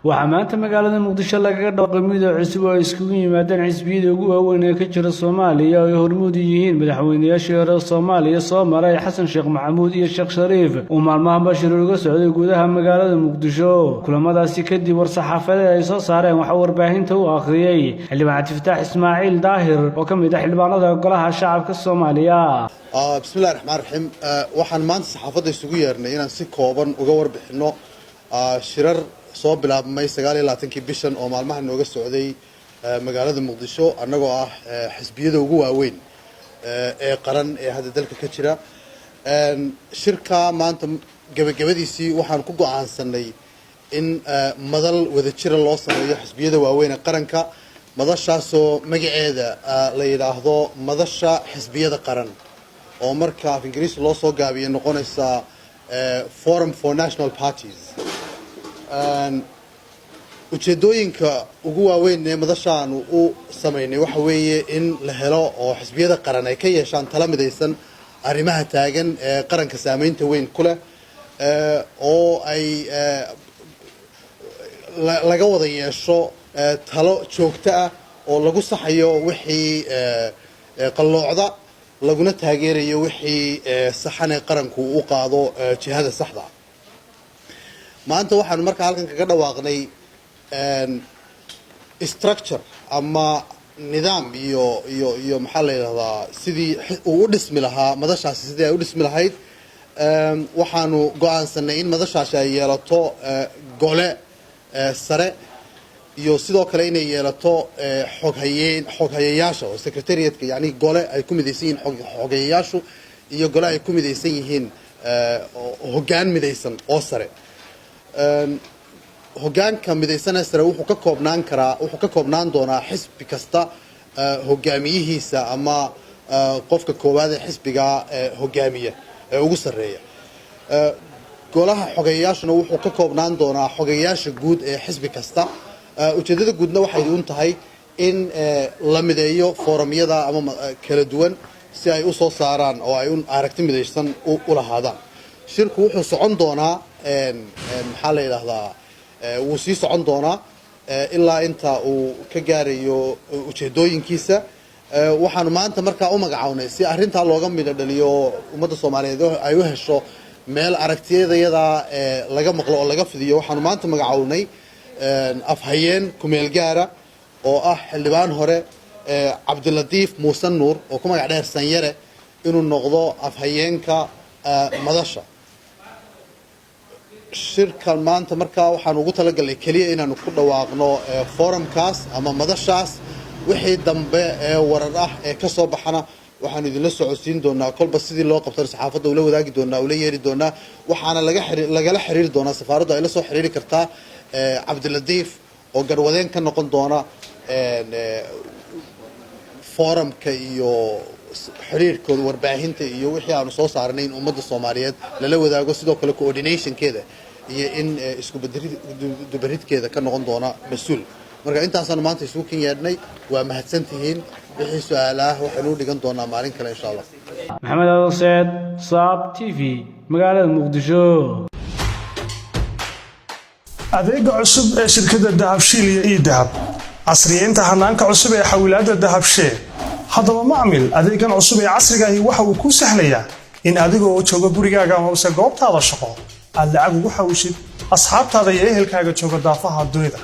waxaa maanta magaalada Muqdisho lagaga dhawaaqay midowga cusub oo iskugu yimaadeen xisbiyada ugu waaweyn ee ka jira Soomaaliya oo ay hormuud u yihiin madaxweynayaashii hore Soomaaliya soo maray Xasan Sheekh Maxamuud iyo Sheekh Shariif oo maalmahan bashir uga socday gudaha magaalada Muqdisho kulamadaasi kadib war-saxaafadeed ay soo saareen waxa warbaahinta u akhriyay xildhibaan Cabdifataax Ismaaciil Daahir oo ka mid ah xildhibaanada golaha shacabka Soomaaliya. bismillaahir rahmaanir rahiim waxaan maanta saxaafadda isugu yeernay inaan si kooban uga warbixino shirar soo bilaabmay 29 bishan oo maalmaha nooga socday magaalada Muqdisho annagoo ah xisbiyada ugu waaweyn ee qaran ee hadda dalka ka jira shirka maanta gabagabadiisii waxaan ku go'aansanay in madal wadajir loo sameeyo xisbiyada waaweyn ee qaranka madashaasoo magaceeda la yiraahdo madasha xisbiyada qaran oo marka af Ingiriisi loo soo gaabiyo noqonaysa Forum for National Parties ujeedooyinka ugu waaweyn ee madashaan u sameynay waxa weeye in la helo oo xisbiyada qaran ay ka yeeshaan talo midaysan arrimaha taagan ee qaranka saameynta weyn ku leh oo ay laga wada yeesho talo joogto ah oo lagu saxayo wixii qalloocda laguna taageerayo wixii saxan ee qaranku u qaado jihada saxda ah maanta waxaan markaa halkan kaga dhawaaqnay structure ama nidaam iyo maxaa la yiraahdaa sidii uu u dhismi lahaa madashaasi sidii ay u dhismi lahayd waxaanu go'aansanay in madashaasi ay yeelato gole sare iyo sidoo kale inay yeelato xoghayayaasha oo secretariatka yani gole ay ku midaysan yihiin xoghayayaashu iyo gole ay ku midaysan yihiin hoggaan midaysan oo sare hoggaanka midaysan sare wuxuu ka koobnaan doonaa xisbi kasta hogaamiyihiisa ama qofka koowaad ee xisbiga hogaamiya ee ugu sareeya golaha xogeyaashuna wuxuu ka koobnaan doonaa xogeyaasha guud ee xisbi kasta ujeedada guudna waxay u tahay in la mideeyo foorumyada ama kala duwan si ay u soo saaraan oo ay aragti midaysan u lahaadaan shirku wuxuu socon doonaa maxaa la yiraahdaa wuu sii socon doonaa ilaa inta uu ka gaarayo ujeedooyinkiisa waxaanu maanta markaa u magacawnay si arrintaa looga midho dhaliyo ummadda Soomaaliyeed ay u hesho meel aragtiyada laga maqlo oo laga fidiyo waxaanu maanta magacawnay afhayeen kumeel gaara oo ah xildhibaan hore Cabdilatiif Muuse Nuur oo ku magac dheer Sanyare inuu noqdo afhayeenka madasha shirkan maanta markaa waxaan ugu talagalay kaliya inaanu ku dhawaaqno forumkaas ama madashaas wixii dambe ee warar ah ee ka soo baxana waxaan idinla socodsiin doonaa kolba sidii loo qabto saxaafadda ula wadaagi doonaa ula yeeri doonaa waxaana lagala xiriiri doonaa safaaradda ay la soo xiriiri kartaa Cabdilatiif oo garwadeen ka noqon doona forumka iyo xiriirkooda warbaahinta iyo wixii aanu soo saarnay in ummadda Soomaaliyeed lala wadaago sidoo kale coordinationkeeda iyo in isku dubaridkeeda ka noqon doona mas'uul marka intaasaan maanta isugu kan yeedhnay waa mahadsantihiin wixii su'aalaha waxaanu dhigan doonaa maalin kale insha Allah Maxamed Al-Saad Saab TV magaalada Muqdisho adeega cusub ee shirkadda Dahabshiil iyo Dahab casriyeynta hanaanka cusub ee xawilaadda Dahabshiil haddaba macmil adeegan cusub ee casriga ahi waxa uu ku sahlayaa in adigoo jooga gurigaaga ama goobtaada shaqo aad lacag ugu xawishid asxaabtaada iyo ehelkaaga jooga daafaha dunida